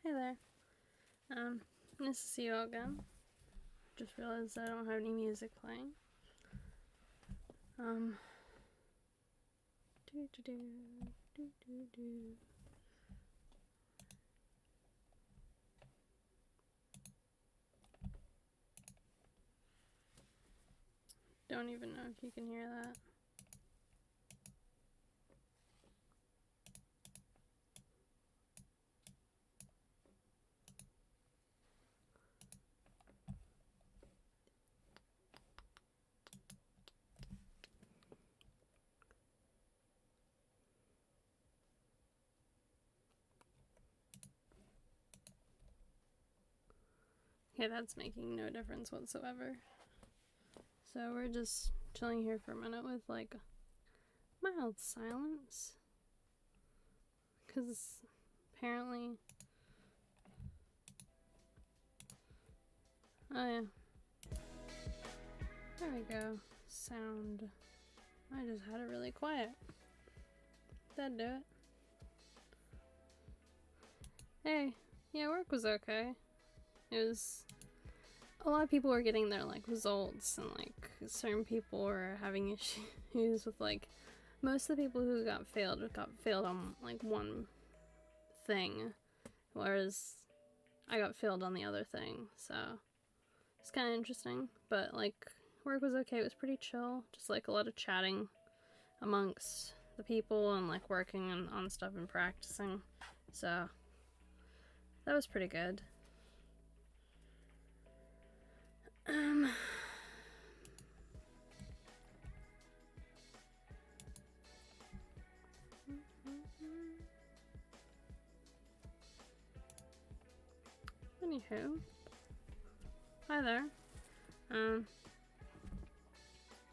Hey there. Nice to see you all again. Just realized I don't have any music playing. Don't even know if you can hear that. Okay, that's making no difference whatsoever. So we're just chilling here for a minute with like mild silence. Because apparently... Oh yeah. There we go. Sound. I just had it really quiet. That'd do it. Hey, yeah, work was okay. It was... A lot of people were getting their, like, results, and, like, certain people were having issues with, like... Most of the people who got failed on, like, one thing, whereas I got failed on the other thing, so... It's kind of interesting, but, like, work was okay. It was pretty chill. Just, like, a lot of chatting amongst the people and, like, working on stuff and practicing. So, that was pretty good. Anywho. Hi there.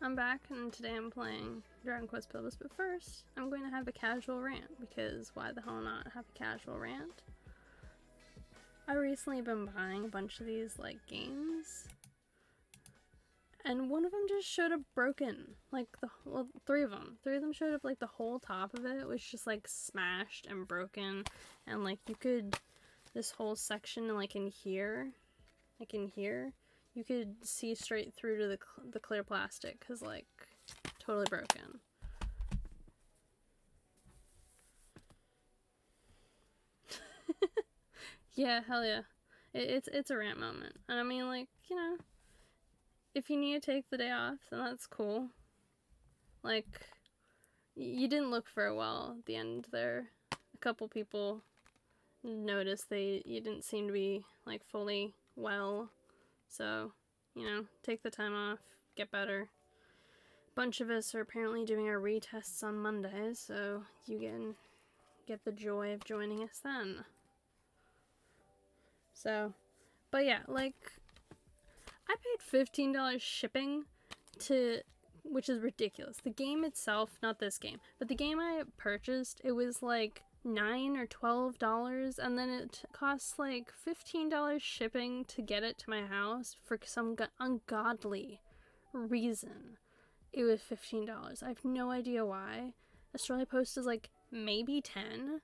I'm back, and today I'm playing Dragon Quest Builders, but first, I'm going to have a casual rant, because why the hell not have a casual rant? I recently been buying a bunch of these, like, games, and one of them just showed up broken. Like, three of them. Three of them showed up, like, the whole top of it was just, like, smashed and broken, and, like, you could, this whole section, like, in here, you could see straight through to the clear plastic, because, like, totally broken. Yeah, hell yeah. It's a rant moment. And I mean, like, you know, if you need to take the day off, then that's cool. Like, you didn't look for a while at the end there. A couple people noticed you didn't seem to be, like, fully well. So, you know, take the time off, get better. A bunch of us are apparently doing our retests on Mondays, so you can get the joy of joining us then. So, but yeah, like, I paid $15 shipping which is ridiculous. The game itself, not this game, but the game I purchased, it was like $9 or $12, and then it costs like $15 shipping to get it to my house for some ungodly reason. It was $15. I have no idea why. Australia Post is like maybe 10.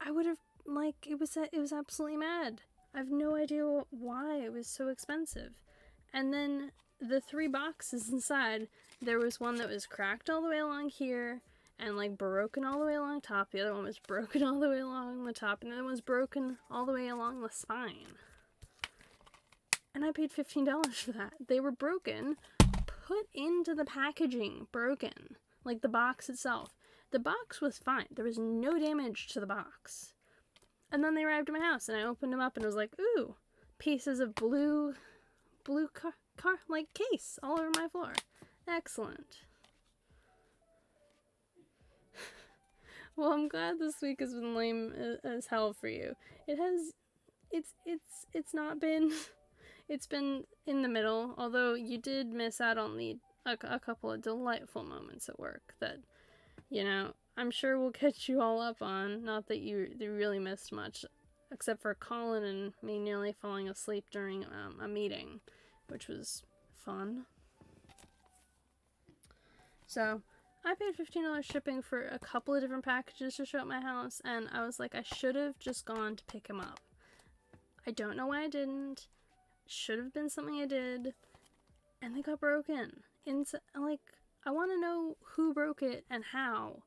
I would have, like, it was absolutely mad. I have no idea why it was so expensive. And then the 3 boxes inside, there was one that was cracked all the way along here and, like, broken all the way along top. The other one was broken all the way along the top, and the other one was broken all the way along the spine. And I paid $15 for that. They were broken, put into the packaging, broken. Like, the box itself. The box was fine. There was no damage to the box. And then they arrived at my house, and I opened them up, and it was like, ooh, pieces of blue car like case all over my floor. Excellent. Well, I'm glad this week has been lame as hell for you. It's not been, it's been in the middle, although you did miss out on a couple of delightful moments at work that, you know, I'm sure we'll catch you all up on. Not that you really missed much, except for Colin and me nearly falling asleep during a meeting, which was fun. So, I paid $15 shipping for a couple of different packages to show at my house, and I was like, I should have just gone to pick them up. I don't know why I didn't. Should have been something I did, and they got broken. Like, I want to know who broke it and how,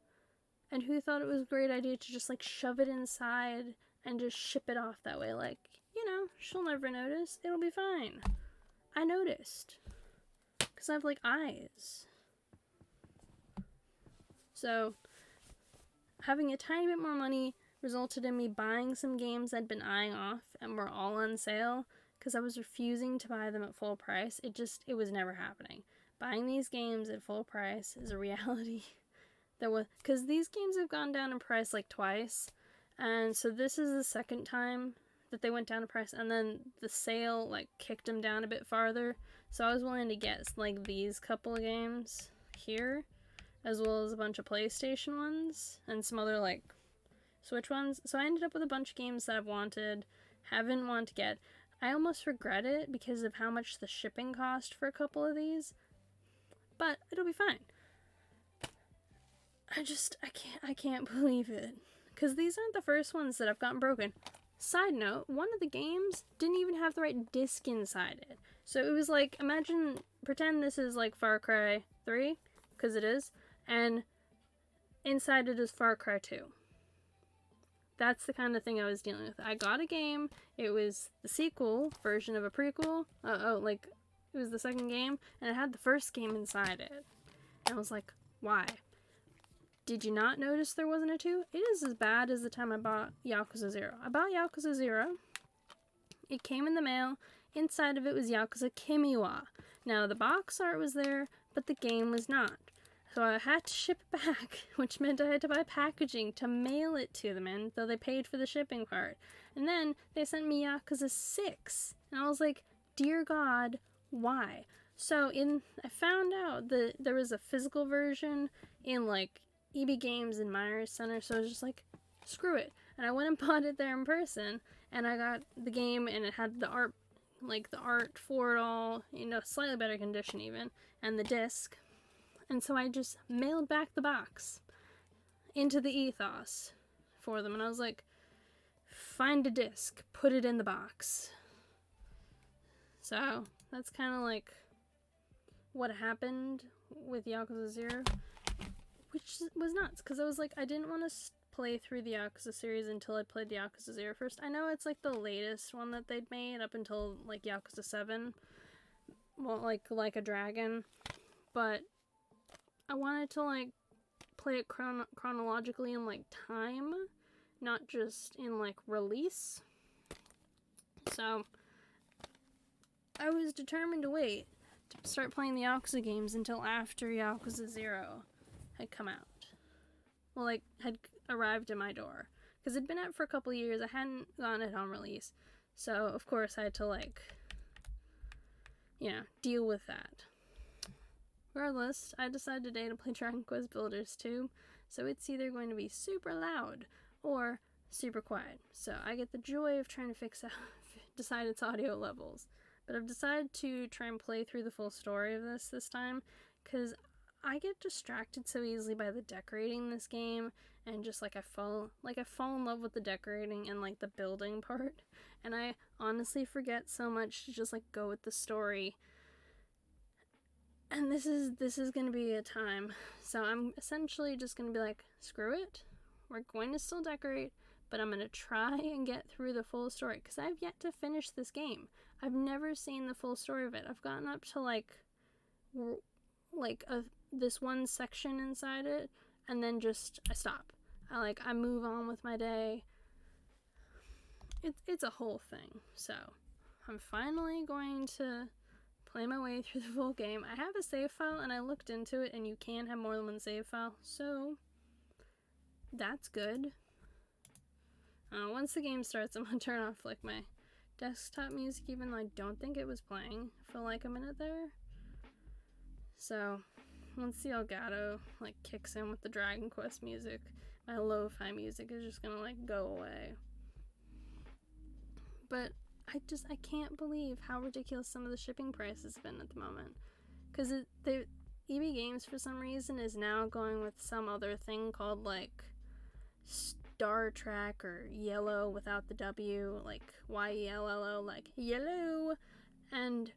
and who thought it was a great idea to just like shove it inside and just ship it off that way. Like, she'll never notice. It'll be fine. I noticed, because I have like eyes. So, having a tiny bit more money resulted in me buying some games I'd been eyeing off and were all on sale, because I was refusing to buy them at full price. It was never happening. Buying these games at full price is a reality. Because these games have gone down in price like twice, and so this is the second time that they went down in price, and then the sale like kicked them down a bit farther. So I was willing to get like these couple of games here, as well as a bunch of PlayStation ones and some other like Switch ones. So I ended up with a bunch of games that I've haven't wanted to get. I almost regret it because of how much the shipping cost for a couple of these, but it'll be fine. I can't believe it, because these aren't the first ones that I've gotten broken. Side note, one of the games didn't even have the right disc inside it. So it was like, pretend this is like Far Cry 3, because it is, and inside it is Far Cry 2. That's the kind of thing I was dealing with. I got a game, it was the sequel version of a prequel, it was the second game, and it had the first game inside it. And I was like, why? Did you not notice there wasn't a 2? It is as bad as the time I bought Yakuza 0. I bought Yakuza 0. It came in the mail. Inside of it was Yakuza Kimiwa. Now, the box art was there, but the game was not. So I had to ship it back, which meant I had to buy packaging to mail it to them in, though they paid for the shipping part. And then they sent me Yakuza 6. And I was like, dear God, why? So I found out that there was a physical version in like EB Games in Myers Center, so I was just like, screw it. And I went and bought it there in person, and I got the game, and it had the art for it all, slightly better condition even, and the disc. And so I just mailed back the box into the ethos for them, and I was like, find a disc, put it in the box. So that's kind of like what happened with Yakuza 0. Which was nuts, because I was like, I didn't want to play through the Yakuza series until I played the Yakuza 0 first. I know it's like the latest one that they'd made up until like Yakuza 7. Well, like a dragon. But I wanted to like play it chronologically in like time, not just in like release. So I was determined to wait to start playing the Yakuza games until after Yakuza 0 had come out. Well, like, had arrived at my door. Because it'd been out for a couple years. I hadn't gotten it on release. So, of course, I had to, like, deal with that. Regardless, I decided today to play Dragon Quest Builders 2. So it's either going to be super loud or super quiet. So I get the joy of trying to decide its audio levels. But I've decided to try and play through the full story of this time, because I get distracted so easily by the decorating in this game, and just I fall in love with the decorating and like the building part, and I honestly forget so much to just like go with the story. And this is gonna be a time, so I'm essentially just gonna be like, screw it, we're going to still decorate, but I'm gonna try and get through the full story, because I've yet to finish this game. I've never seen the full story of it. I've gotten up to this one section inside it, and then I stop. I move on with my day. It's a whole thing. So I'm finally going to play my way through the full game. I have a save file, and I looked into it, and you can have more than one save file, so that's good. Once the game starts, I'm gonna turn off like my desktop music, even though I don't think it was playing for like a minute there. So once the Elgato kicks in with the Dragon Quest music, my lo-fi music is just gonna go away. But I can't believe how ridiculous some of the shipping prices have been at the moment, because EB Games for some reason is now going with some other thing called like Star Trek or Yellow without the W, like YELLO, like yellow, and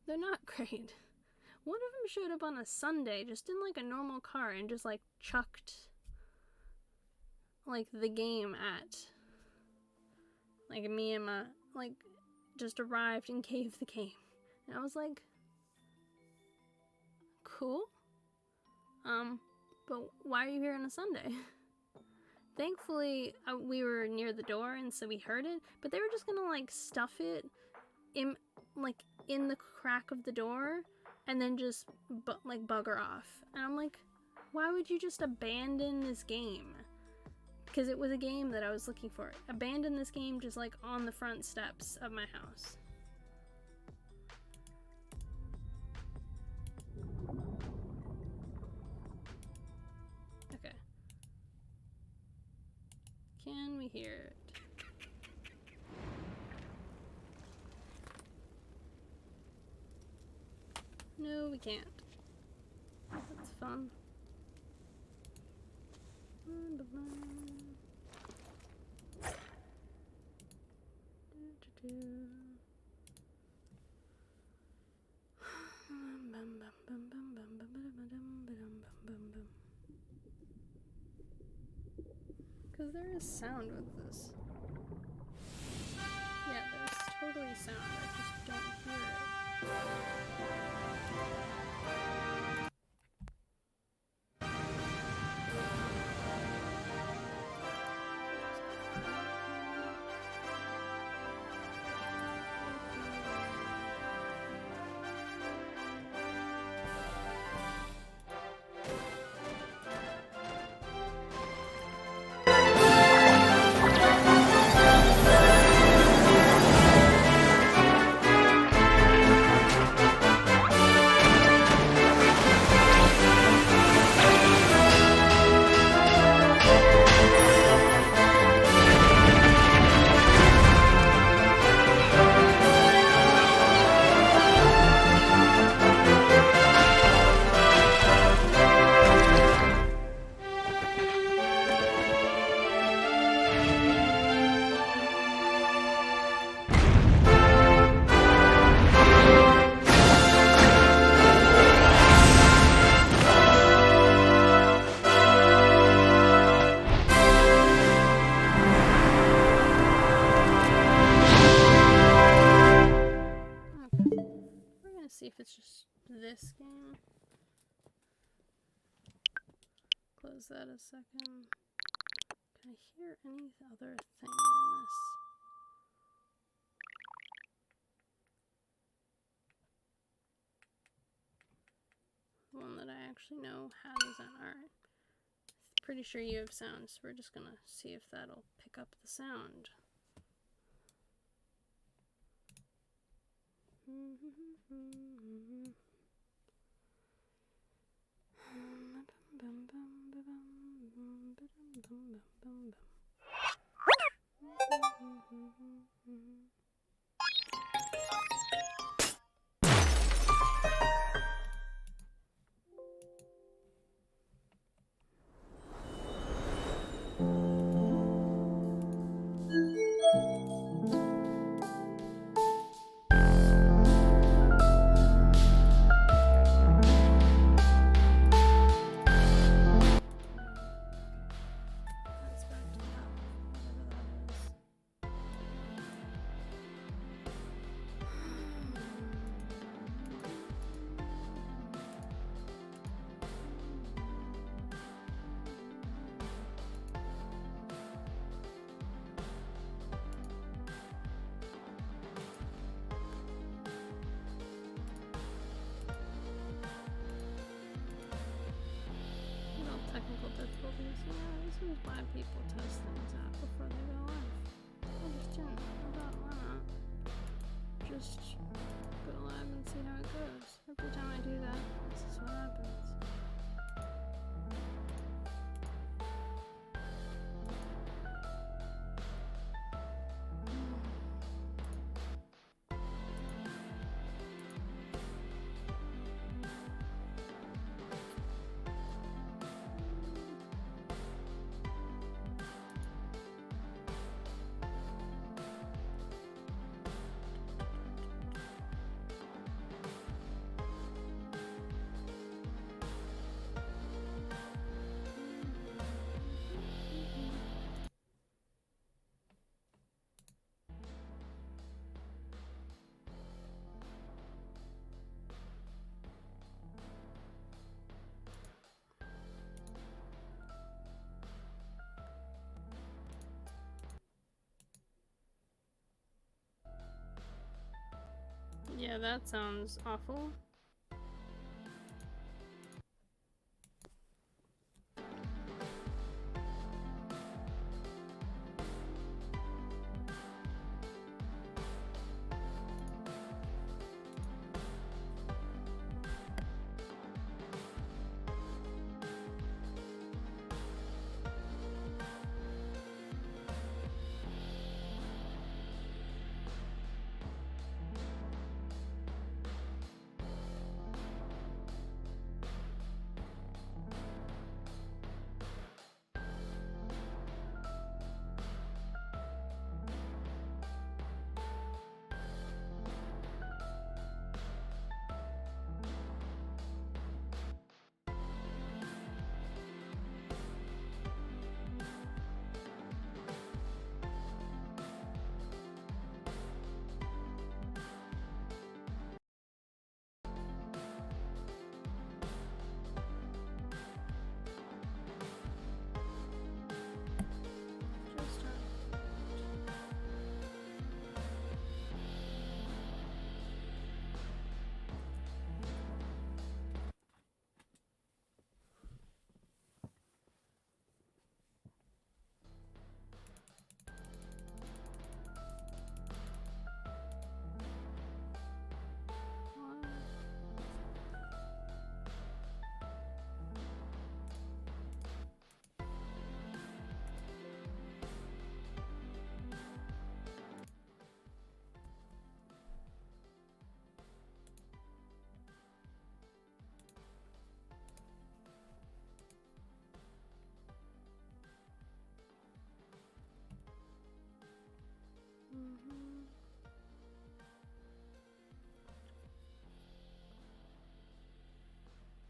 they're not great. One of them showed up on a Sunday just in like a normal car and just like chucked like the game at like me and my like just arrived and gave the game, and I was like, cool, but why are you here on a Sunday? Thankfully we were near the door and so we heard it, but they were just gonna like stuff it in the crack of the door and then just like bugger off, and I'm like, why would you just abandon this game? Because it was a game that I was looking for. Abandon this game just like on the front steps of my house. Okay. Can we hear it? No, we can't. That's fun. Because there is sound with this. Yeah, there's totally sound. I just don't hear it. See if it's just this game. Close that a second. Can I hear any other thing in this? One that I actually know has that. Alright. Pretty sure you have sound, so we're just gonna see if that'll pick up the sound. Yeah, that sounds awful.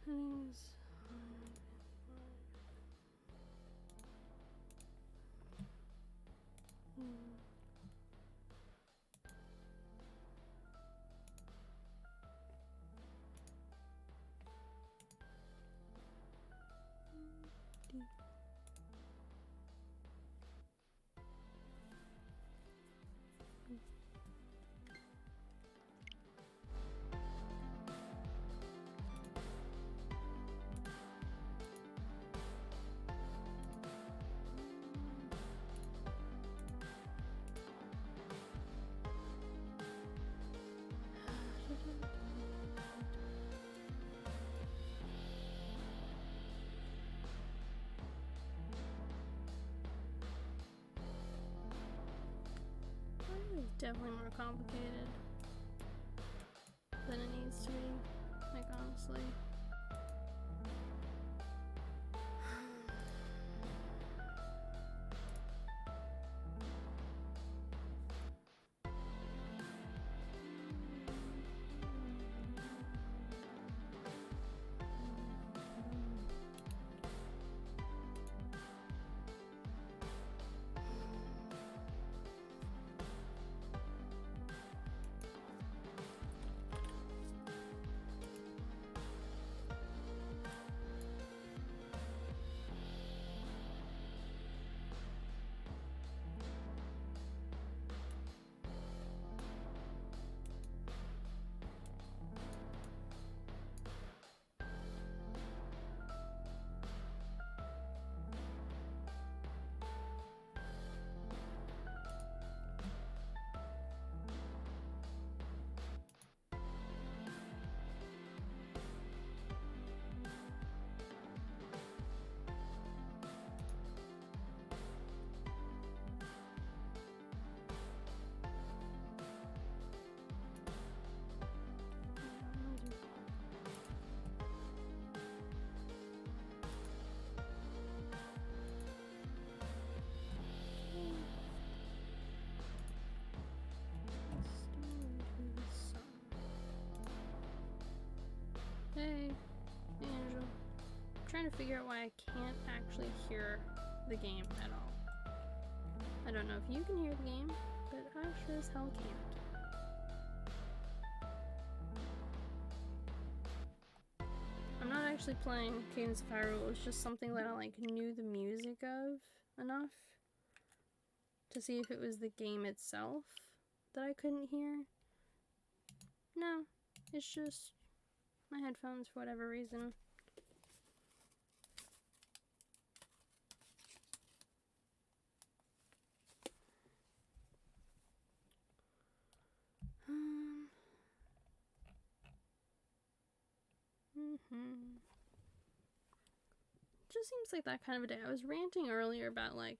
Settings. It's definitely more complicated than it needs to be, like honestly. Hey, Angel. I'm trying to figure out why I can't actually hear the game at all. I don't know if you can hear the game, but I sure as hell can't. I'm not actually playing Cadence of Hyrule, it's just something that I like knew the music of enough to see if it was the game itself that I couldn't hear. No, it's just my headphones for whatever reason. Just seems like that kind of a day. I was ranting earlier about like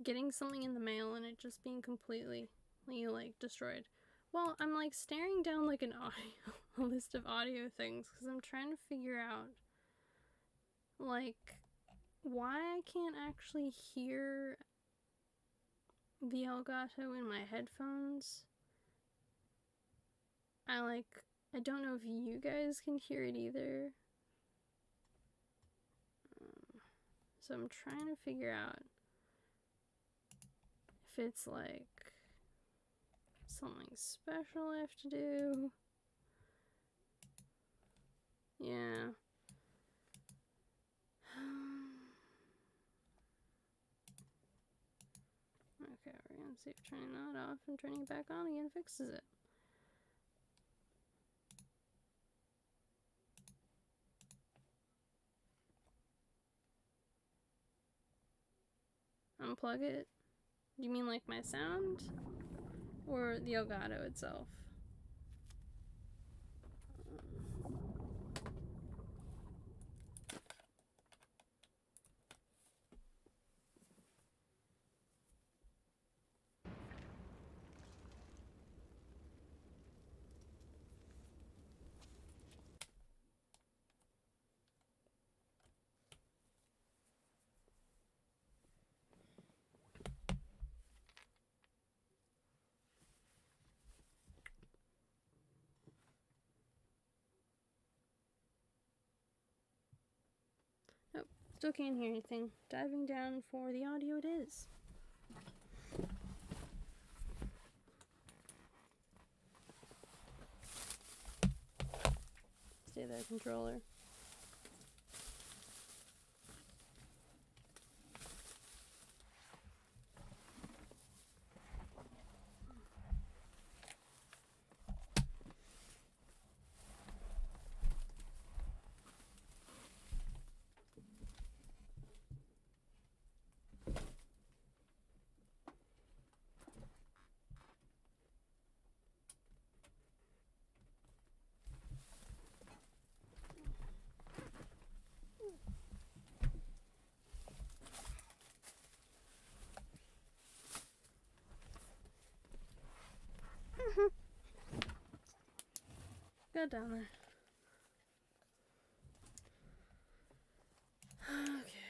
getting something in the mail and it just being completely like destroyed. Well, I'm like staring down like an audio a list of audio things because I'm trying to figure out like why I can't actually hear the Elgato in my headphones. I don't know if you guys can hear it either. So I'm trying to figure out if it's like something special I have to do. Yeah. Okay, we're gonna see if turning that off and turning it back on again fixes it. Unplug it? Do you mean like my sound? Or the Elgato itself? Nope, still can't hear anything. Diving down for the audio it is. Stay there, controller. Go down there. Okay.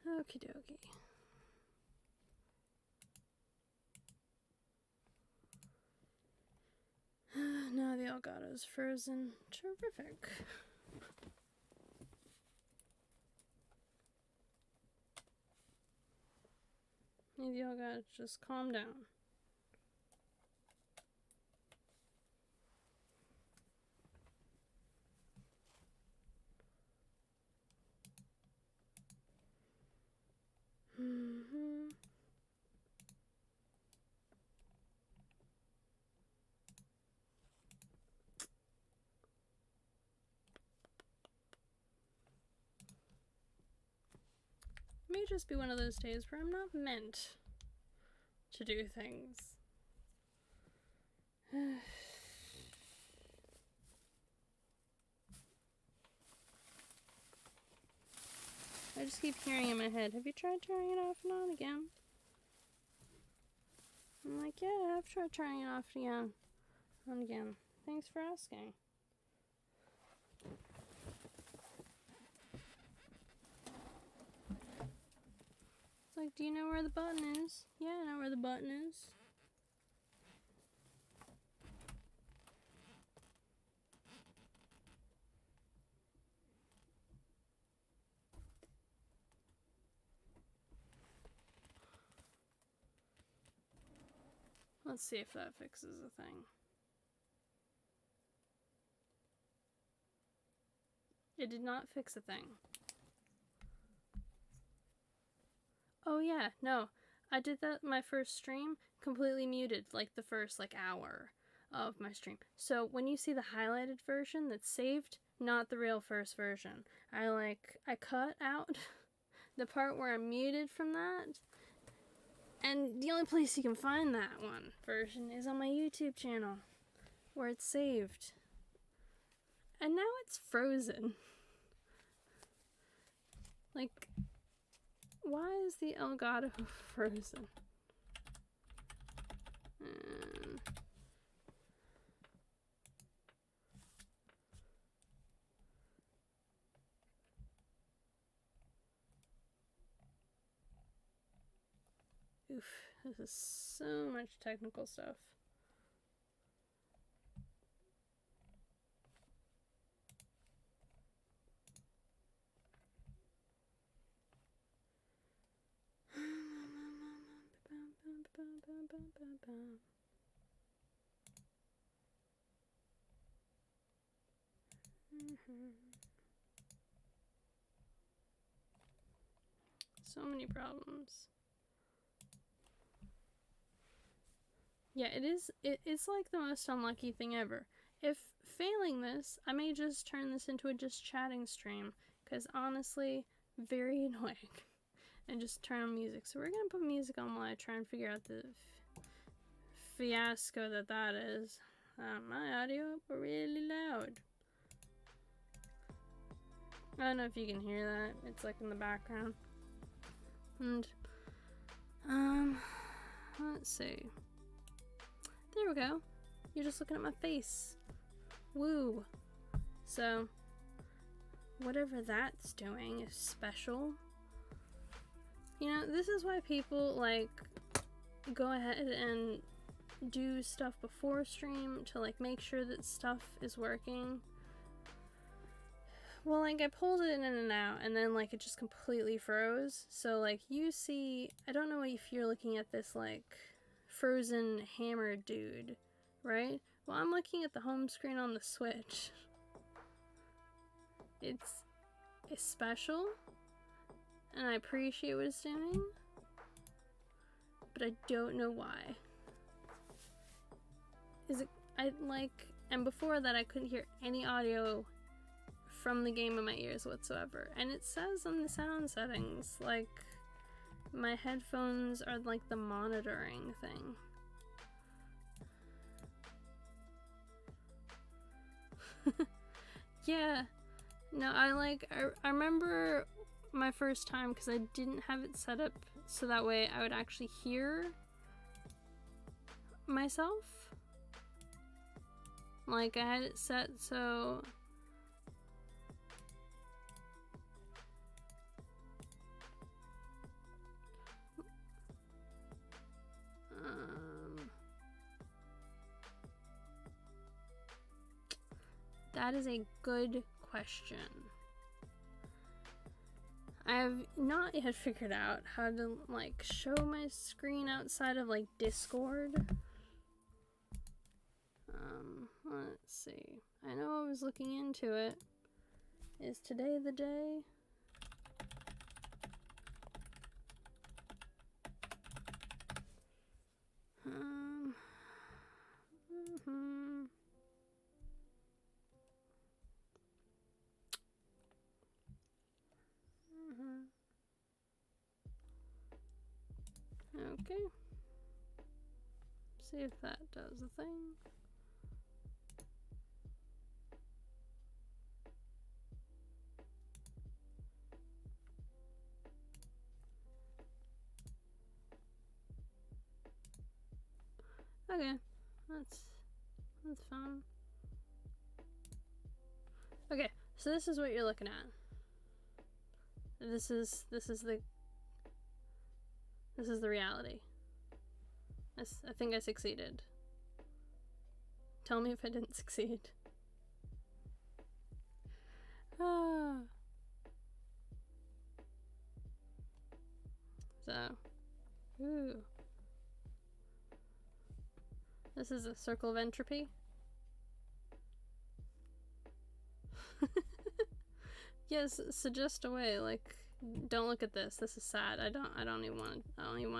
Okie dokie. Now the Elgato's frozen. Terrific. Maybe y'all gotta just calm down. May just be one of those days where I'm not meant to do things. I just keep hearing in my head, have you tried turning it off and on again? I'm like, yeah, I've tried turning it off again. On again. Thanks for asking. like, do you know where the button is? Yeah, I know where the button is. Let's see if that fixes the thing. It did not fix a thing. Oh yeah, no. I did that my first stream, completely muted, like the first hour of my stream. So when you see the highlighted version that's saved, not the real first version. I cut out the part where I'm muted from that. And the only place you can find that one version is on my YouTube channel, where it's saved. And now it's frozen. Like, why is the Elgato frozen? Oof, this is so much technical stuff. So many problems. Yeah, it's like the most unlucky thing ever. If failing this, I may just turn this into a just chatting stream, because honestly, very annoying. And just turn on music. So we're gonna put music on while I try and figure out the fiasco that is. My audio really loud. I don't know if you can hear that. It's like in the background. And let's see. There we go. You're just looking at my face. Woo. So whatever that's doing is special. You know, this is why people go ahead and do stuff before stream to make sure that stuff is working. Well, I pulled it in and out, and then it just completely froze. So you see, I don't know if you're looking at this frozen hammer dude, right? Well, I'm looking at the home screen on the Switch. It's special, and I appreciate what it's doing, but I don't know why. And before that I couldn't hear any audio from the game in my ears whatsoever. And it says on the sound settings, my headphones are the monitoring thing. Yeah. No, I remember my first time, because I didn't have it set up so that way I would actually hear myself. I had it set so that is a good question. I have not yet figured out how to show my screen outside of Discord. Let's see. I know I was looking into it. Is today the day? Okay. See if that does the thing. Okay, that's fine. Okay, so this is what you're looking at. This is the This is the reality. I think I succeeded. Tell me if I didn't succeed. Ah. So, ooh. This is a circle of entropy. Yes, suggest a way, like, don't look at this. This is sad. I don't even want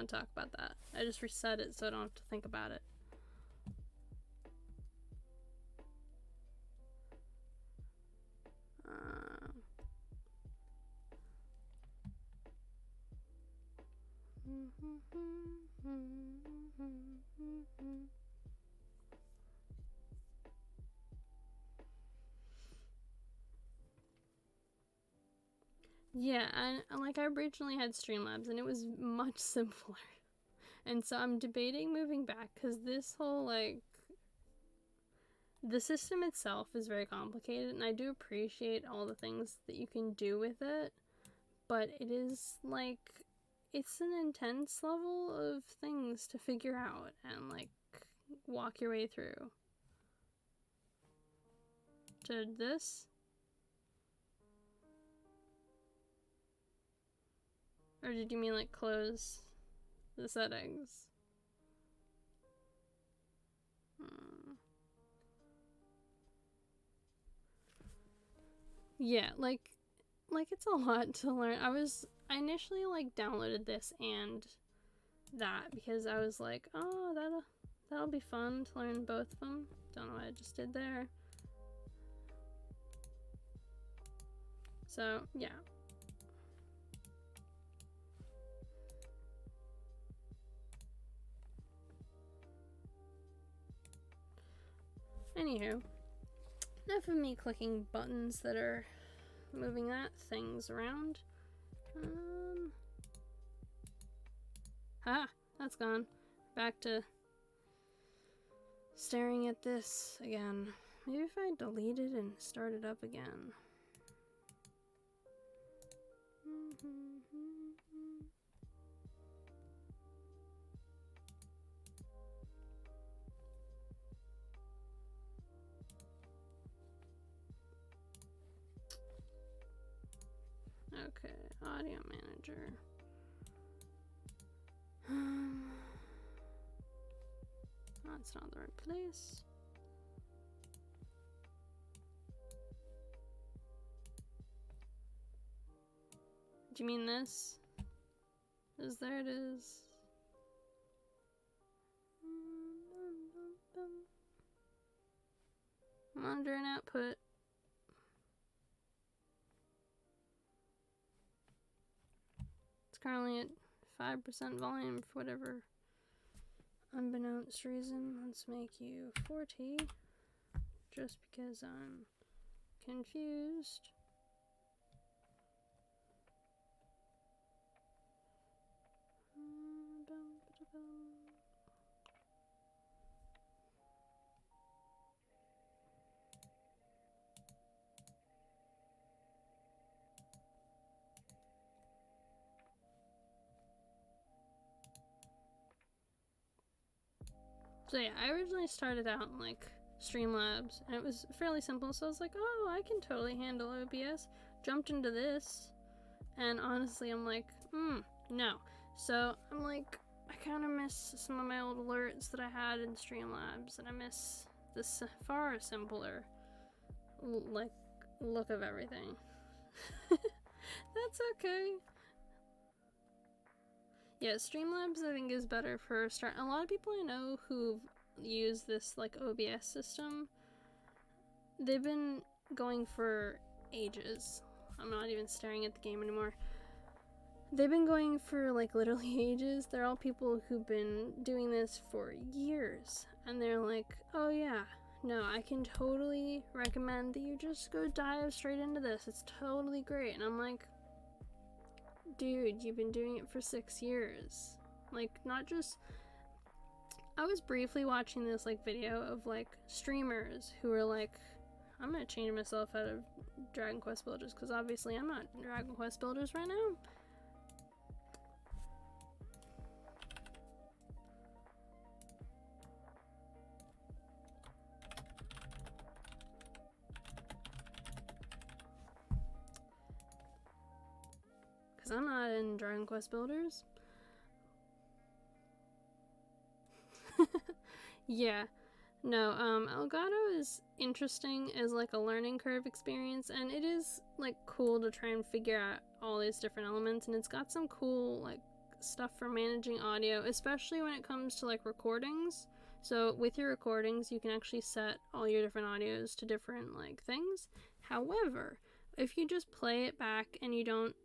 to talk about that. I just reset it so I don't have to think about it. Yeah, and like I originally had Streamlabs and it was much simpler. And so I'm debating moving back because this whole like the system itself is very complicated and I do appreciate all the things that you can do with it, but it is like it's an intense level of things to figure out and like walk your way through. To this? Or did you mean like close the settings? Yeah, like it's a lot to learn. I initially like downloaded this and that because I was like, oh, that'll be fun to learn both of them. Don't know what I just did there. So yeah. Anywho, enough of me clicking buttons that are moving things around. That's gone. Back to staring at this again. Maybe if I delete it and start it up again. Okay, audio manager. That's not the right place. Do you mean this? There it is. Monitor and output. It's currently at 5% volume for whatever unbeknownst reason. Let's make you 40 just because I'm confused. So yeah, I originally started out in like Streamlabs and it was fairly simple, so I was like, oh, I can totally handle OBS. Jumped into this and honestly I'm like, no. So I'm like, I kind of miss some of my old alerts that I had in Streamlabs and I miss this far simpler like look of everything. That's okay. Yeah, Streamlabs I think is better for start. A lot of people I know who've used this like OBS system, they've been going for ages. I'm not even staring at the game anymore. They've been going for like literally ages. They're all people who've been doing this for years. And they're like, oh yeah, no, I can totally recommend that you just go dive straight into this. It's totally great. And I'm like, dude, you've been doing it for 6 years. Like, not just... I was briefly watching this, like, video of, like, streamers who were like, I'm gonna change myself out of Dragon Quest Builders, because obviously I'm not Dragon Quest Builders right now. I'm not in Dragon Quest Builders. Yeah. No, Elgato is interesting as like a learning curve experience, and it is like cool to try and figure out all these different elements, and it's got some cool like stuff for managing audio, especially when it comes to like recordings. So with your recordings, you can actually set all your different audios to different like things. However, if you just play it back and you don't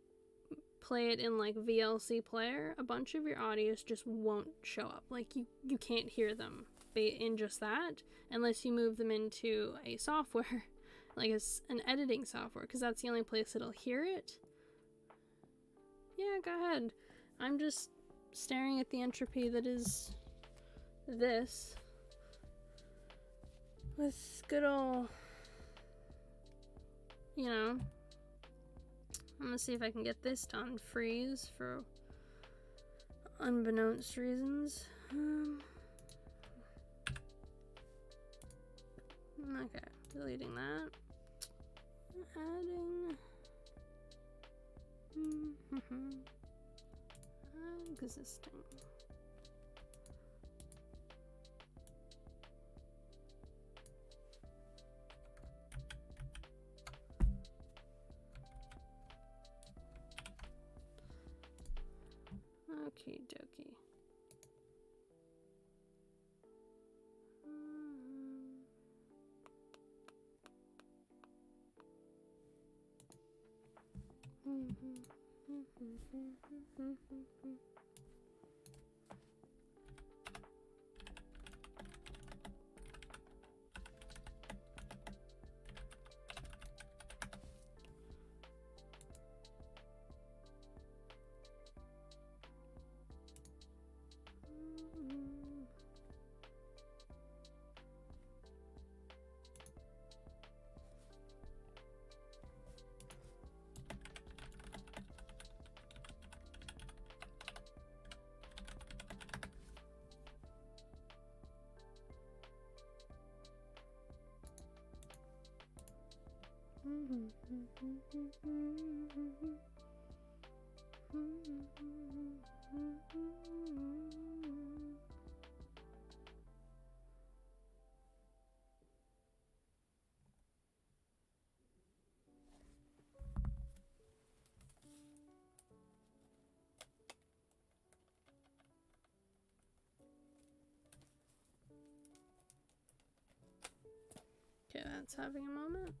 play it in like VLC player, a bunch of your audios just won't show up. Like you can't hear them in just that unless you move them into a software like an editing software, because that's the only place it'll hear it. Yeah, go ahead. I'm just staring at the entropy that is this with good old, you know, I'm gonna see if I can get this to unfreeze for unbeknownst reasons. Okay, deleting that. Adding. Existing. Okie dokie. Okay, that's having a moment.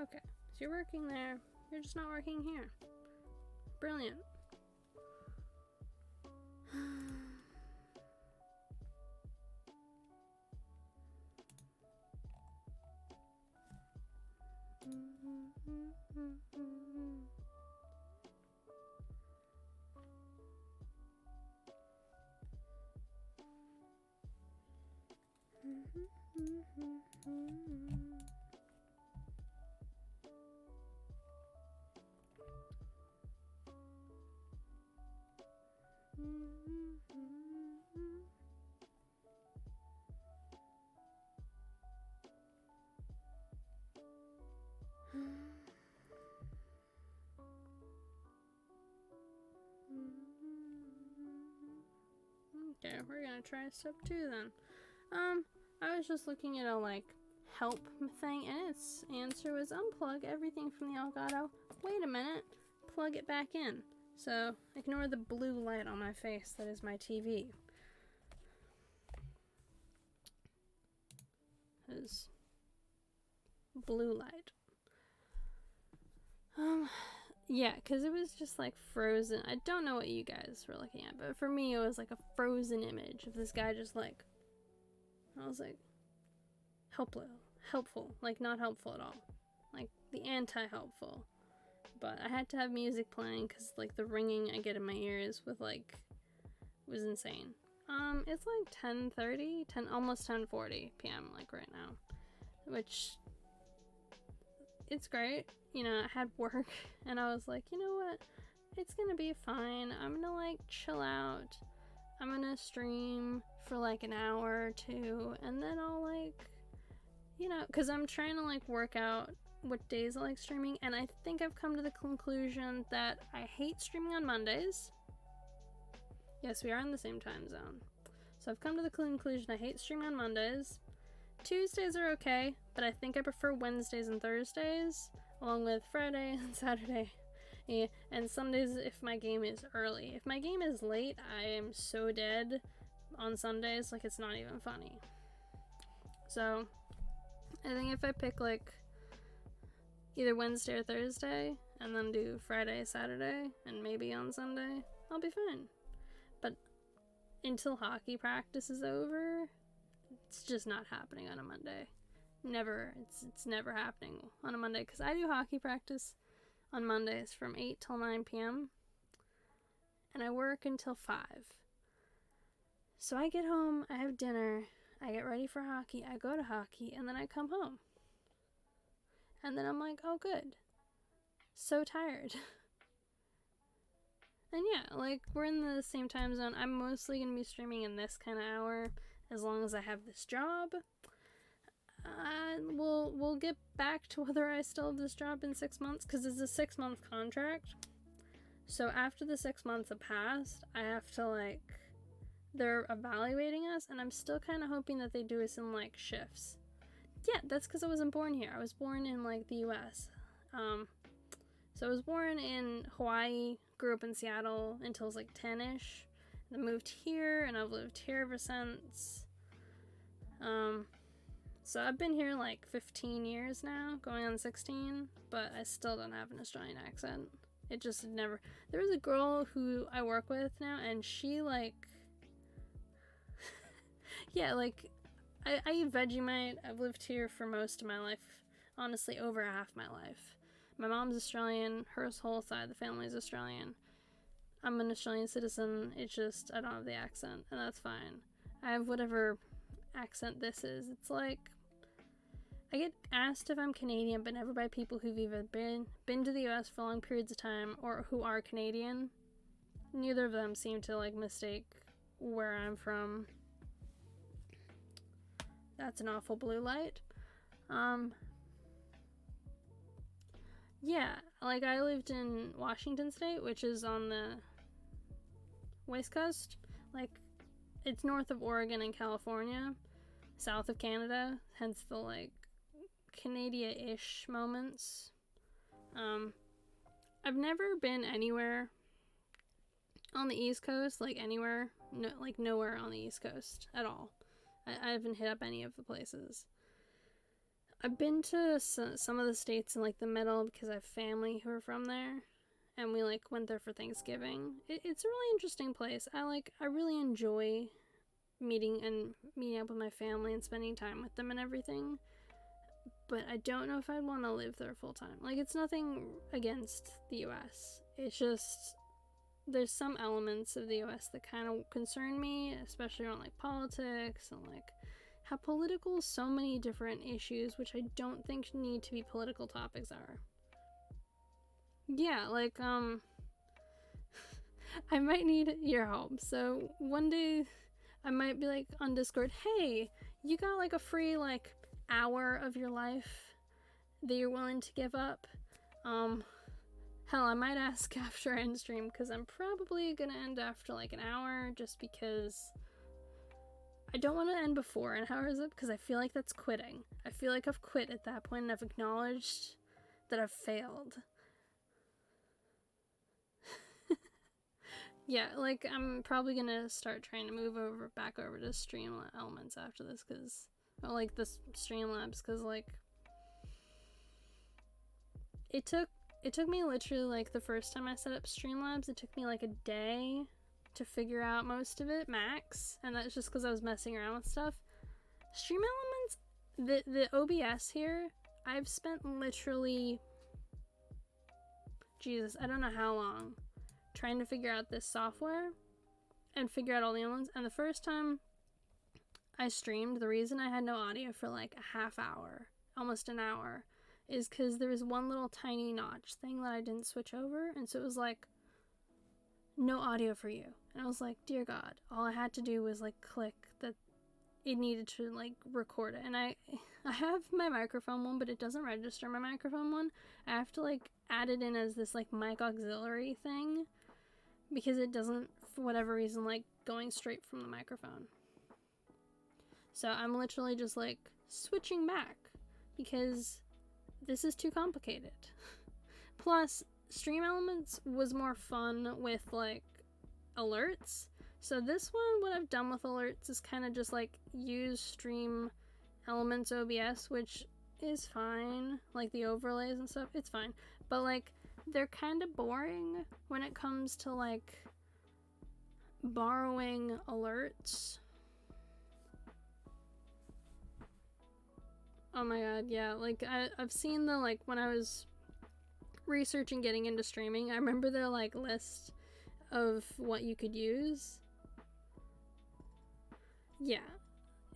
Okay, so you're working there, you're just not working here. Brilliant. Okay, we're gonna try step 2 then. I was just looking at a like help thing, and its answer was unplug everything from the Elgato. Wait a minute, plug it back in. So ignore the blue light on my face that is my TV. Is blue light. Yeah, because it was just like frozen. I don't know what you guys were looking at, but for me it was like a frozen image of this guy just like, I was like, helpful, like not helpful at all, like the anti-helpful. But I had to have music playing because like the ringing I get in my ears with like was insane. It's like 10:30, almost 10:40 p.m. like right now, which it's great. You know, I had work and I was like, you know what? It's gonna be fine. I'm gonna like chill out. I'm gonna stream for like an hour or two, and then I'll like, you know, because I'm trying to like work out what days I like streaming, and I think I've come to the conclusion that I hate streaming on Mondays. Yes, we are in the same time zone. So I've come to the conclusion I hate streaming on Mondays. Tuesdays are okay, but I think I prefer Wednesdays and Thursdays, along with Friday and Saturday. Yeah, and Sundays if my game is early. If my game is late, I am so dead on Sundays, like it's not even funny. So, I think if I pick like either Wednesday or Thursday, and then do Friday, Saturday, and maybe on Sunday, I'll be fine. But until hockey practice is over, it's just not happening on a Monday. Never. It's never happening on a Monday, because I do hockey practice on Mondays from 8 till 9 p.m. and I work until 5. So I get home, I have dinner, I get ready for hockey, I go to hockey, and then I come home. And then I'm like, oh good. So tired. And yeah, like, we're in the same time zone. I'm mostly going to be streaming in this kind of hour as long as I have this job. We'll get back to whether I still have this job in 6 months, because it's a 6-month contract. So after the 6 months have passed, I have to, like, they're evaluating us, and I'm still kind of hoping that they do us in, like, shifts. Yeah, that's because I wasn't born here. I was born in, like, the US. So I was born in Hawaii, grew up in Seattle until I was, like, 10-ish. Then moved here, and I've lived here ever since. So I've been here like 15 years now, going on 16, but I still don't have an Australian accent. It just never... There was a girl who I work with now, and she like... yeah, like, I eat Vegemite. I've lived here for most of my life. Honestly, over half my life. My mom's Australian, her whole side of the family is Australian. I'm an Australian citizen, it's just, I don't have the accent, and that's fine. I have whatever accent this is. It's like... I get asked if I'm Canadian, but never by people who've either been to the US for long periods of time or who are Canadian. Neither of them seem to, like, mistake where I'm from. That's an awful blue light. Yeah, like, I lived in Washington State, which is on the West Coast. Like, it's north of Oregon and California, south of Canada, hence the, like, Canada-ish moments. I've never been anywhere on the East Coast, like anywhere, no, like nowhere on the East Coast at all. I haven't hit up any of the places. I've been to some of the states in like the middle because I have family who are from there, and we like went there for Thanksgiving. It's a really interesting place. I really enjoy meeting up with my family and spending time with them and everything. But I don't know if I'd want to live there full time. Like, it's nothing against the US. It's just, there's some elements of the US that kind of concern me, especially around, like, politics and, like, how political so many different issues, which I don't think need to be political topics, are. Yeah, like, I might need your help. So, one day, I might be, like, on Discord, hey, you got, like, a free, like, hour of your life that you're willing to give up. Hell, I might ask after I end stream, because I'm probably gonna end after like an hour, just because I don't want to end before an hour is up, because I feel like that's quitting. I feel like I've quit at that point, and I've acknowledged that I've failed. Yeah, like, I'm probably gonna start trying to move back over to stream elements after this, because like the Streamlabs, because like it took me literally like the first time I set up Streamlabs, it took me like a day to figure out most of it max, and that's just because I was messing around with stuff. Stream Elements, the OBS here, I've spent literally, Jesus, I don't know how long trying to figure out this software and figure out all the elements. And the first time I streamed, the reason I had no audio for like a half hour, almost an hour, is because there was one little tiny notch thing that I didn't switch over, and so it was like, no audio for you. And I was like, dear God, all I had to do was like click that it needed to like record it. And I have my microphone one, but it doesn't register my microphone one. I have to like add it in as this like mic auxiliary thing because it doesn't, for whatever reason, like going straight from the microphone. So I'm literally just like switching back because this is too complicated. Plus, Stream Elements was more fun with like alerts. So this one, what I've done with alerts is kind of just like use Stream Elements OBS, which is fine. Like the overlays and stuff, it's fine. But like they're kind of boring when it comes to like borrowing alerts. Oh my god, yeah, like I've seen the, like, when I was researching getting into streaming, I remember their like list of what you could use. Yeah,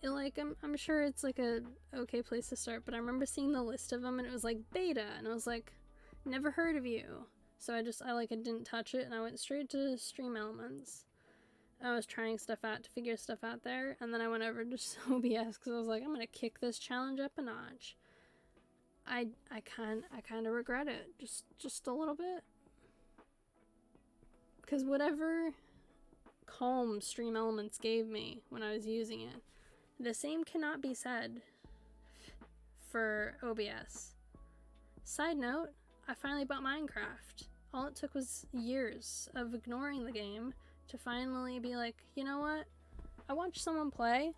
like I'm sure it's like a okay place to start, but I remember seeing the list of them and it was like beta, and I was like, never heard of you. So I didn't touch it and I went straight to Stream Elements. I was trying stuff out to figure stuff out there, and then I went over to OBS because I was like, I'm gonna kick this challenge up a notch. I kind of regret it, just a little bit, because whatever calm Stream Elements gave me when I was using it, the same cannot be said for OBS. Side note, I finally bought Minecraft. All it took was years of ignoring the game to finally be like, you know what? I watched someone play,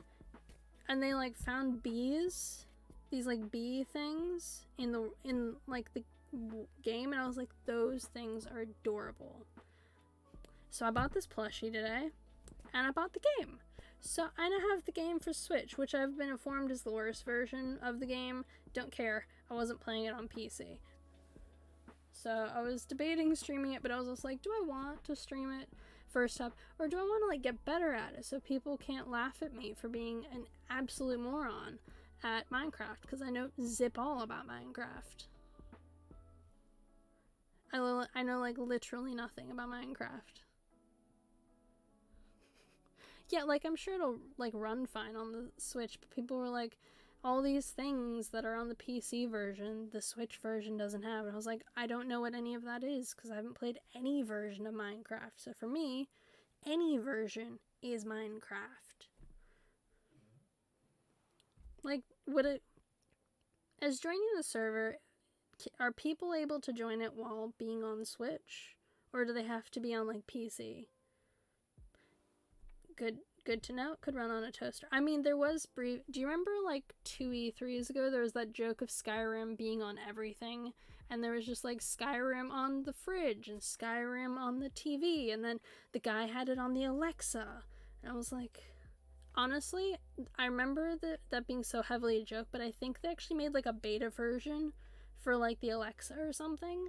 and they like found bees, these like bee things in the game, and I was like, those things are adorable. So I bought this plushie today, and I bought the game. So I now have the game for Switch, which I've been informed is the worst version of the game. Don't care. I wasn't playing it on PC. So I was debating streaming it, but I was just like, do I want to stream it first up, or do I want to like get better at it so people can't laugh at me for being an absolute moron at Minecraft, because I know zip all about Minecraft. I know like literally nothing about Minecraft. Yeah, like I'm sure it'll like run fine on the Switch, but people were like, all these things that are on the PC version, the Switch version doesn't have. And I was like, I don't know what any of that is because I haven't played any version of Minecraft. So for me, any version is Minecraft. Like, as joining the server, are people able to join it while being on Switch? Or do they have to be on like PC? Good to know. It could run on a toaster. I mean, there was brief. Do you remember like 2 E3s ago? There was that joke of Skyrim being on everything, and there was just like Skyrim on the fridge and Skyrim on the TV, and then the guy had it on the Alexa. And I was like, honestly, I remember that being so heavily a joke, but I think they actually made like a beta version for like the Alexa or something,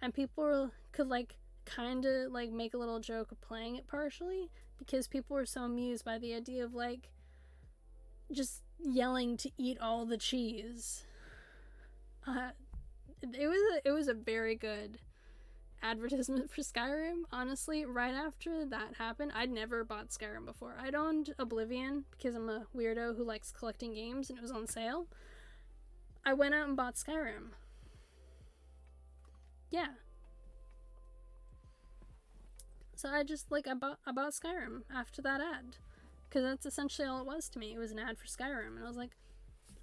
and people could like kind of like make a little joke of playing it partially, because people were so amused by the idea of like just yelling to eat all the cheese. It was a very good advertisement for Skyrim. Honestly, right after that happened, I'd never bought Skyrim before. I'd owned Oblivion because I'm a weirdo who likes collecting games, and it was on sale. I went out and bought Skyrim. Yeah. So I just, like, I bought Skyrim after that ad. Because that's essentially all it was to me. It was an ad for Skyrim. And I was like,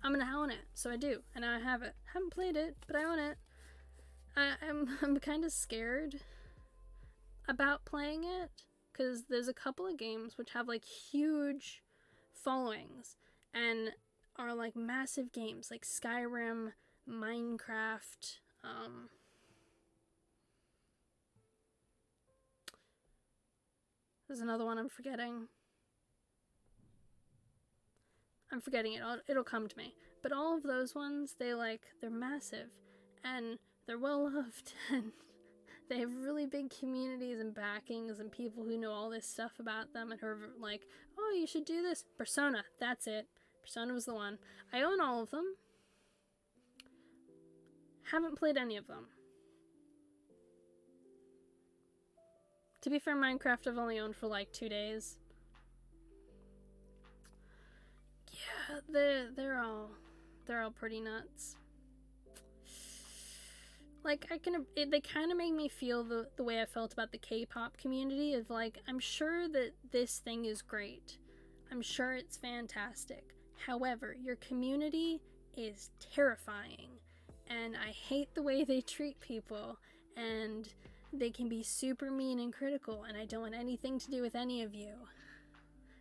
I'm gonna own it. So I do. And I have it. Haven't played it, but I own it. I'm kind of scared about playing it. Because there's a couple of games which have, like, huge followings. And are, like, massive games. Like Skyrim, Minecraft, there's another one I'm forgetting. I'm forgetting it. It'll come to me. But all of those ones, they're massive. And they're well loved. And they have really big communities and backings and people who know all this stuff about them and who are like, oh, you should do this. Persona. That's it. Persona was the one. I own all of them. Haven't played any of them. To be fair, Minecraft I've only owned for like 2 days. Yeah, they're all pretty nuts. Like, they kind of make me feel the way I felt about the K-pop community of like, I'm sure that this thing is great. I'm sure it's fantastic. However, your community is terrifying, and I hate the way they treat people, and they can be super mean and critical, and I don't want anything to do with any of you.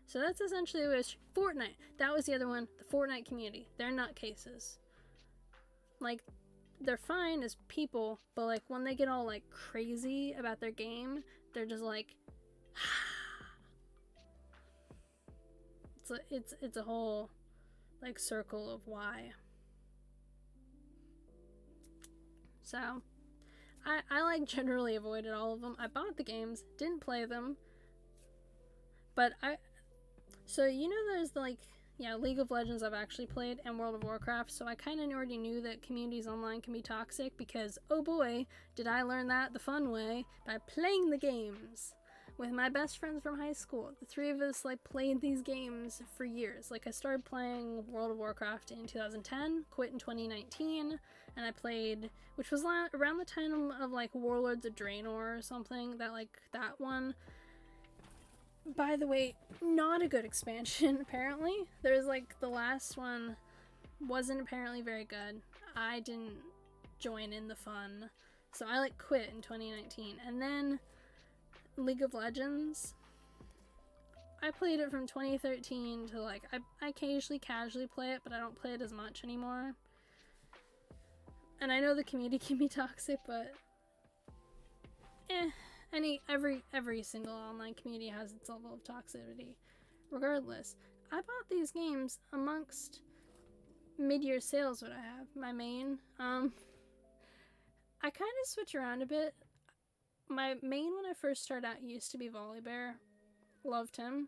So that's essentially what it was. Fortnite. That was the other one. The Fortnite community. They're nutcases. Like, they're fine as people, but like when they get all like crazy about their game, they're just like it's a whole like circle of why. So I like generally avoided all of them. I bought the games, didn't play them, but so you know there's like, yeah, League of Legends I've actually played, and World of Warcraft, so I kind of already knew that communities online can be toxic because, oh boy, did I learn that the fun way by playing the games with my best friends from high school. The three of us like played these games for years. Like, I started playing World of Warcraft in 2010, quit in 2019, and I played, which was around the time of like Warlords of Draenor or something, that one. By the way, not a good expansion, apparently. There's like, the last one wasn't apparently very good. I didn't join in the fun, so I like quit in 2019. And then League of Legends, I played it from 2013 to like, I occasionally casually play it, but I don't play it as much anymore. And I know the community can be toxic, but every single online community has its level of toxicity. Regardless, I bought these games amongst mid-year sales. What I have, my main, I kind of switch around a bit. My main when I first started out used to be Volibear. Loved him.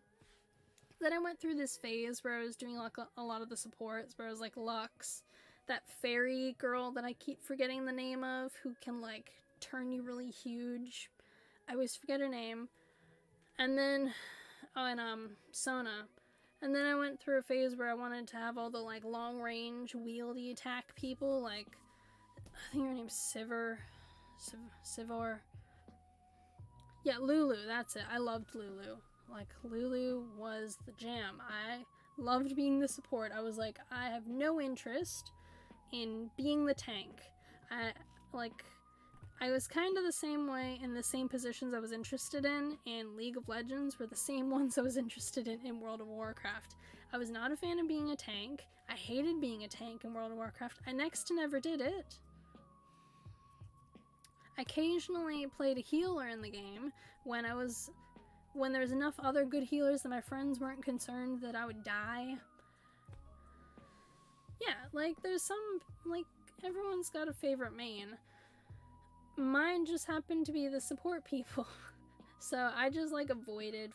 Then I went through this phase where I was doing like a lot of the supports, where I was like Lux, that fairy girl that I keep forgetting the name of, who can like turn you really huge. I always forget her name. And then, Sona. And then I went through a phase where I wanted to have all the like long range wieldy attack people, like, I think her name's Sivor. Yeah, Lulu, that's it. I loved Lulu. Like, Lulu was the jam. I loved being the support. I was like, I have no interest in being the tank. I was kind of the same way in the same positions I was interested in League of Legends were the same ones I was interested in World of Warcraft. I was not a fan of being a tank. I hated being a tank in World of Warcraft. I next to never did it. I occasionally played a healer in the game when there was enough other good healers that my friends weren't concerned that I would die. Yeah, like, there's some, like, everyone's got a favorite main. Mine just happened to be the support people. So I just like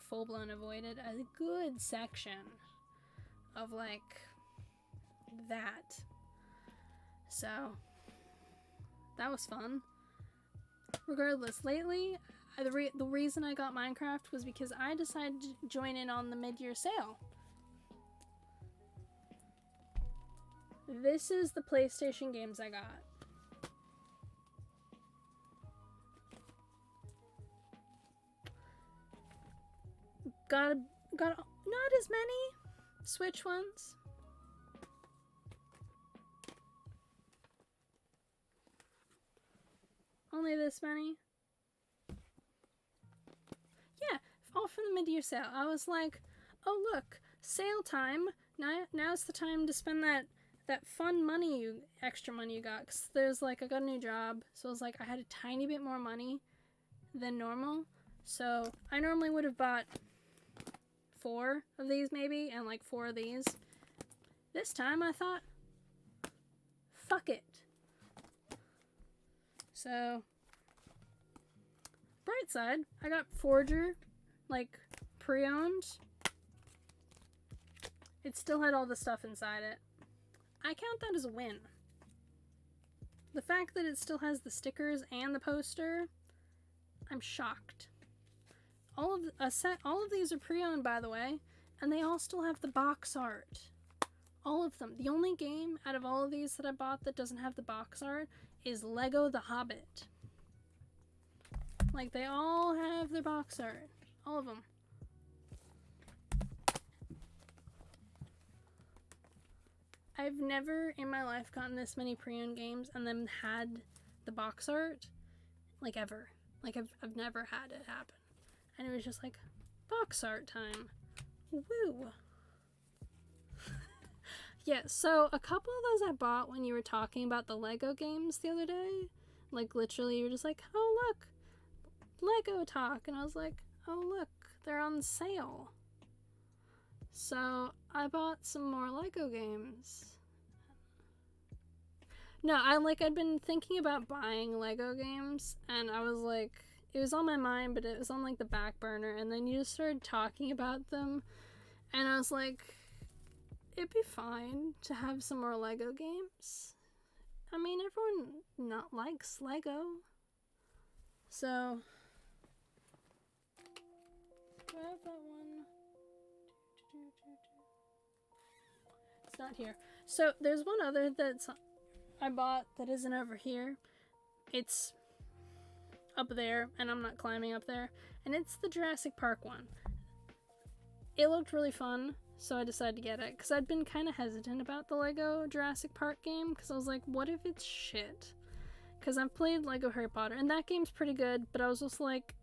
full-blown avoided a good section of like that. So that was fun. Regardless, lately, the reason I got Minecraft was because I decided to join in on the mid-year sale. This is the PlayStation games I got. Got not as many Switch ones. Only this many. Yeah, all from the mid-year sale. I was like, oh look, sale time. Now's the time to spend that fun money, extra money you got. Cause there's like, I got a new job, so it was like I had a tiny bit more money than normal. So I normally would have bought 4 of these maybe, and like 4 of these. This time I thought, fuck it. So, bright side, I got Forger, like, pre-owned. It still had all the stuff inside it. I count that as a win. The fact that it still has the stickers and the poster, I'm shocked. All of these are pre-owned, by the way, and they all still have the box art. All of them. The only game out of all of these that I bought that doesn't have the box art is Lego The Hobbit. Like, they all have their box art. All of them. I've never in my life gotten this many pre-owned games and then had the box art, like, ever. Like, I've never had it happen. And it was just like, box art time. Woo! Yeah, so a couple of those I bought when you were talking about the Lego games the other day. Like, literally, you were just like, oh, look, Lego talk. And I was like, oh, look, they're on sale. So I bought some more Lego games. No, I'd been thinking about buying Lego games, and I was like, it was on my mind, but it was on, like, the back burner, and then you just started talking about them, and I was like, it'd be fine to have some more Lego games. I mean, everyone not likes Lego. So, do I have that one? It's not here. So, there's one other that's I bought that isn't over here. It's up there, and I'm not climbing up there. And it's the Jurassic Park one. It looked really fun, so I decided to get it. Because I'd been kind of hesitant about the Lego Jurassic Park game, because I was like, what if it's shit? Because I've played Lego Harry Potter, and that game's pretty good, but I was just like,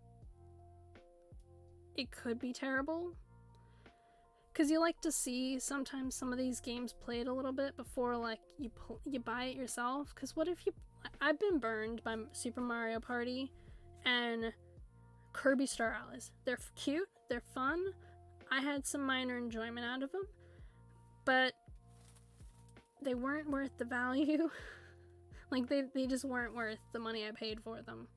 it could be terrible. Because you like to see sometimes some of these games played a little bit before, like, you buy it yourself. Because what if you... I've been burned by Super Mario Party and Kirby Star Allies. They're cute, they're fun, I had some minor enjoyment out of them, but they weren't worth the value. Like, they just weren't worth the money I paid for them.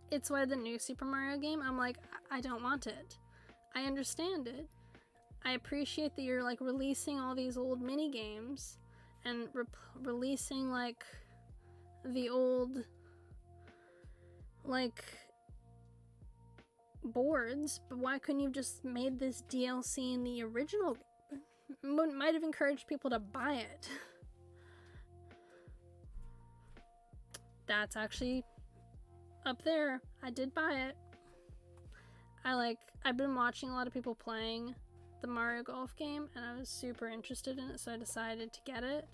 It's why the new Super Mario game, I'm like, I don't want it. I understand it. I appreciate that you're, like, releasing all these old mini games and releasing, like, the old, like, boards, but why couldn't you have just made this DLC in the original? Might have encouraged people to buy it. That's actually up there. I did buy it. I've been watching a lot of people playing the Mario Golf game, and I was super interested in it, so I decided to get it.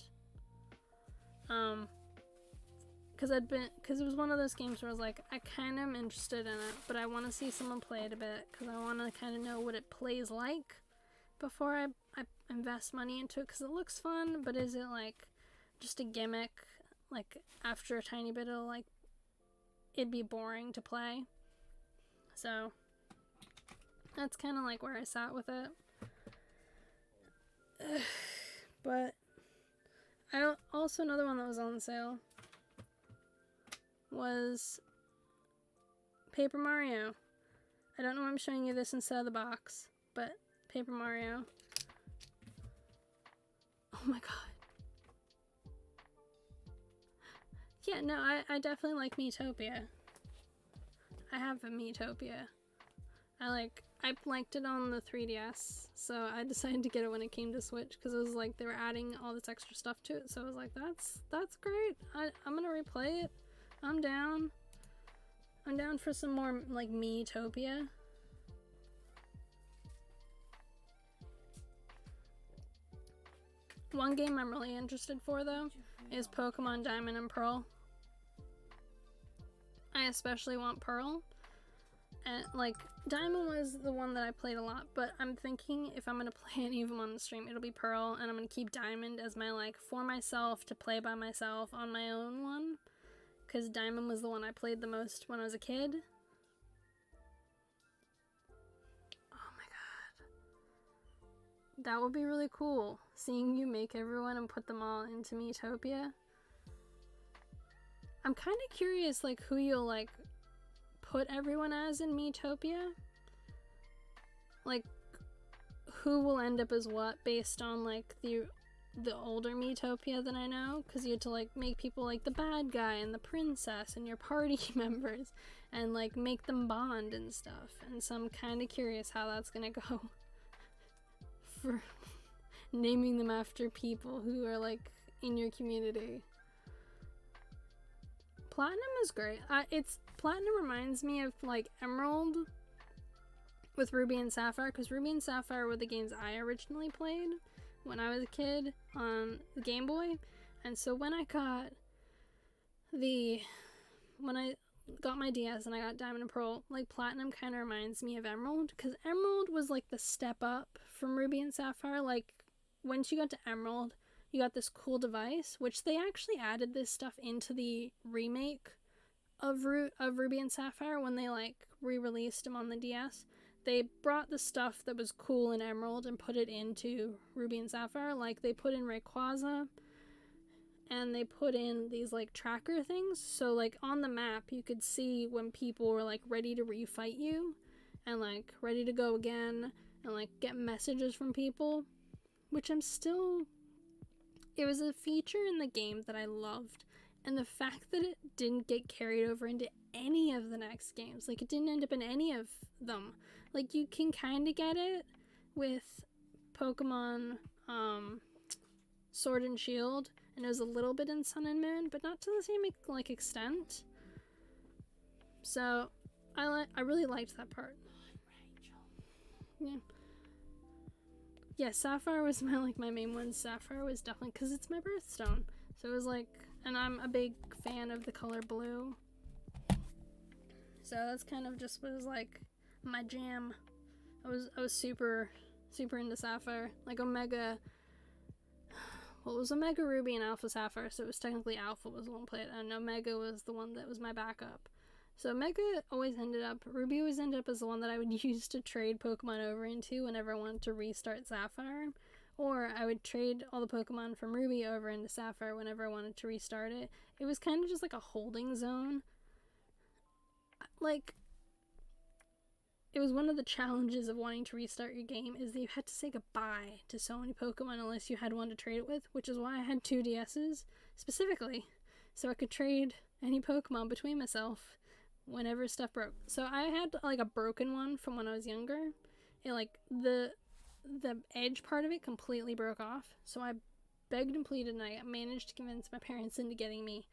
Because it was one of those games where I was like, I kind of am interested in it, but I want to see someone play it a bit, because I want to kind of know what it plays like before I invest money into it, because it looks fun, but is it, like, just a gimmick? Like, after a tiny bit, it'd be boring to play. So, that's kind of, like, where I sat with it. But, also another one that was on sale was Paper Mario. I don't know why I'm showing you this instead of the box, but Paper Mario. Oh my god. Yeah, no, I definitely like Miitopia. I have a Miitopia. I liked it on the 3DS, so I decided to get it when it came to Switch, because it was like they were adding all this extra stuff to it, so I was like, that's great. I'm gonna replay it. I'm down. I'm down for some more, like, Miitopia. One game I'm really interested for, though, is Pokemon Diamond and Pearl. I especially want Pearl. And, like, Diamond was the one that I played a lot, but I'm thinking if I'm gonna play any of them on the stream, it'll be Pearl, and I'm gonna keep Diamond as my, like, for myself, to play by myself on my own one. Because Diamond was the one I played the most when I was a kid. Oh my god. That would be really cool, seeing you make everyone and put them all into Miitopia. I'm kind of curious, like, who you'll, like, put everyone as in Miitopia. Like, who will end up as what based on, like, the the older Miitopia that I know, because you had to like make people like the bad guy and the princess and your party members and like make them bond and stuff. And so I'm kind of curious how that's gonna go for naming them after people who are like in your community. Platinum is great. Platinum reminds me of like Emerald with Ruby and Sapphire, because Ruby and Sapphire were the games I originally played when I was a kid on the Game Boy. And so when I got my DS and I got Diamond and Pearl, like Platinum kind of reminds me of Emerald, because Emerald was like the step up from Ruby and Sapphire. Like once you got to Emerald, you got this cool device, which they actually added this stuff into the remake of Ruby and Sapphire when they like re-released them on the DS. They brought the stuff that was cool in Emerald and put it into Ruby and Sapphire. Like they put in Rayquaza and they put in these like tracker things. So like on the map you could see when people were like ready to refight you and like ready to go again and like get messages from people, which it was a feature in the game that I loved. And the fact that it didn't get carried over into any of the next games, like it didn't end up in any of them. Like you can kind of get it with Pokemon Sword and Shield, and it was a little bit in Sun and Moon, but not to the same like extent. So I really liked that part. Yeah. Yeah, Sapphire was my main one. Sapphire was definitely, because it's my birthstone. So it was like, and I'm a big fan of the color blue. So that's kind of just was like my jam. I was super into Sapphire. Like Omega, well, it was Omega Ruby and Alpha Sapphire, so it was technically Alpha was the one played, and Omega was the one that was my backup. So Ruby always ended up as the one that I would use to trade Pokemon over into whenever I wanted to restart Sapphire. Or I would trade all the Pokemon from Ruby over into Sapphire whenever I wanted to restart it. It was kind of just like a holding zone. Like, it was one of the challenges of wanting to restart your game is that you had to say goodbye to so many Pokemon unless you had one to trade it with, which is why I had 2 DSs, specifically, so I could trade any Pokemon between myself whenever stuff broke. So I had like a broken one from when I was younger. It like the edge part of it completely broke off. So I begged and pleaded and I managed to convince my parents into getting me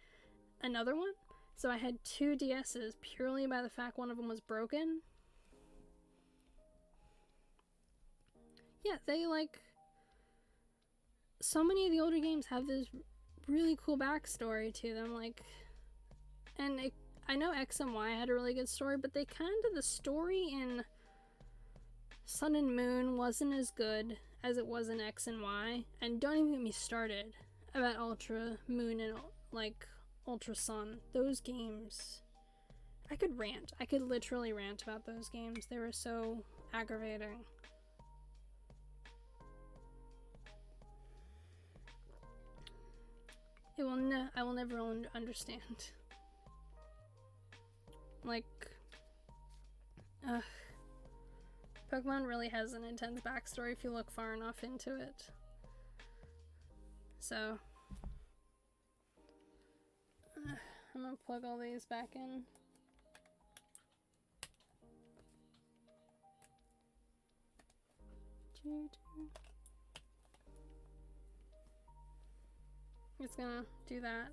another one. So I had 2 DSs purely by the fact one of them was broken. Yeah, they like, so many of the older games have this really cool backstory to them, like, and I know X and Y had a really good story, but the story in Sun and Moon wasn't as good as it was in X and Y, and don't even get me started about Ultra Moon and like Ultra Sun. Those games, I could literally rant about those games. They were so aggravating. I will never understand. Like, Pokemon really has an intense backstory if you look far enough into it. So, I'm gonna plug all these back in. It's gonna do that.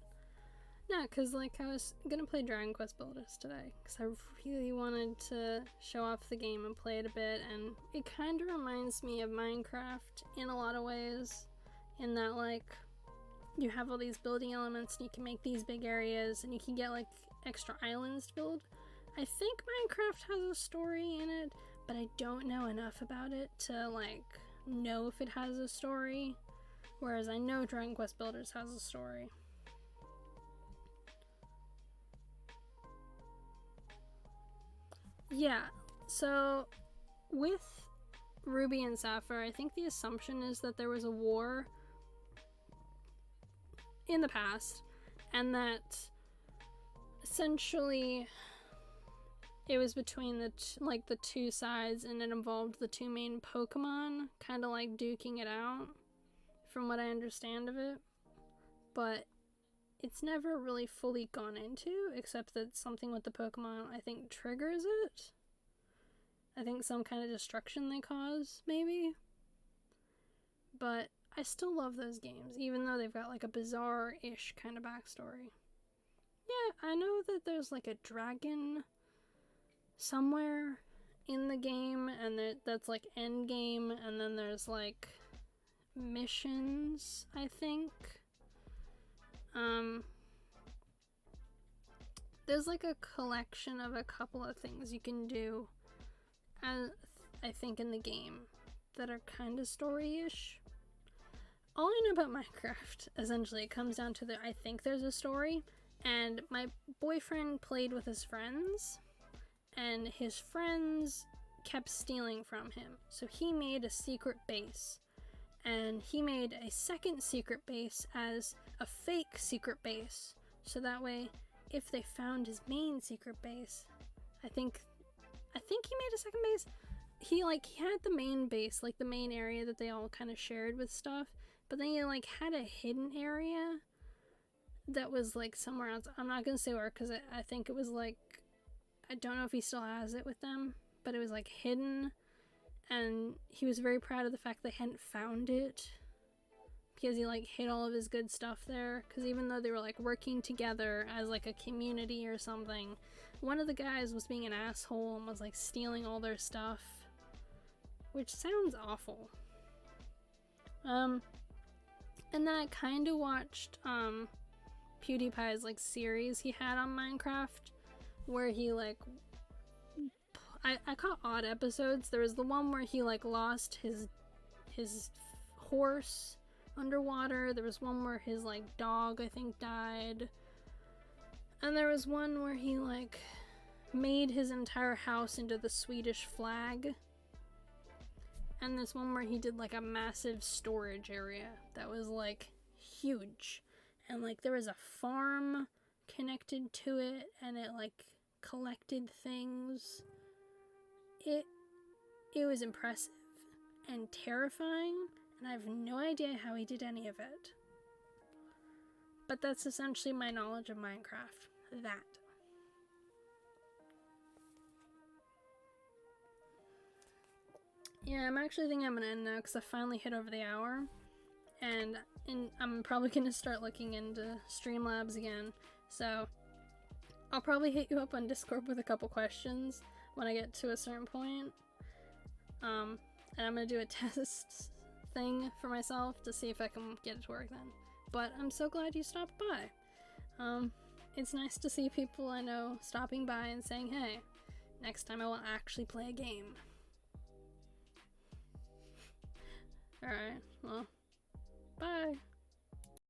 No, because like I was gonna play Dragon Quest Builders today because I really wanted to show off the game and play it a bit, and it kind of reminds me of Minecraft in a lot of ways, in that like you have all these building elements and you can make these big areas and you can get like extra islands to build. I think Minecraft has a story in it, but I don't know enough about it to like know if it has a story, whereas I know Dragon Quest Builders has a story. Yeah, so with Ruby and Sapphire, I think the assumption is that there was a war in the past, and that essentially it was between the two sides, and it involved the 2 main Pokemon kind of like duking it out from what I understand of it, but it's never really fully gone into, except that something with the Pokemon, I think, triggers it. I think some kind of destruction they cause, maybe. But I still love those games, even though they've got like a bizarre-ish kind of backstory. Yeah, I know that there's like a dragon somewhere in the game, and that's like end game, and then there's like missions, I think. There's like a collection of a couple of things you can do, I think, in the game that are kind of story-ish. All I know about Minecraft, essentially, it comes down to I think there's a story, and my boyfriend played with his friends, and his friends kept stealing from him. So he made a secret base, and he made a second secret base as a fake secret base. So that way, if they found his main secret base, I think he made a second base. He had the main base, like the main area that they all kind of shared with stuff, but then he like had a hidden area that was like somewhere else. I'm not gonna say where, because I think it was like, I don't know if he still has it with them, but it was like hidden, and he was very proud of the fact they hadn't found it, because he like hid all of his good stuff there. Because even though they were like working together as like a community or something, one of the guys was being an asshole and was like stealing all their stuff, which sounds awful. And then I kind of watched PewDiePie's like series he had on Minecraft, where he like, I caught odd episodes. There was the one where he like lost his horse underwater. There was one where his like dog, I think, died. And there was one where he like made his entire house into the Swedish flag. And this one where he did like a massive storage area that was like huge. And like there was a farm connected to it, and it like collected things. It was impressive and terrifying, and I have no idea how he did any of it. But that's essentially my knowledge of Minecraft. That. Yeah, I'm actually thinking I'm gonna end now because I finally hit over the hour, and I'm probably gonna start looking into Streamlabs again. So I'll probably hit you up on Discord with a couple questions when I get to a certain point. And I'm gonna do a test thing for myself to see if I can get it to work then. But I'm so glad you stopped by. It's nice to see people I know stopping by and saying, hey, next time I will actually play a game. Alright, well,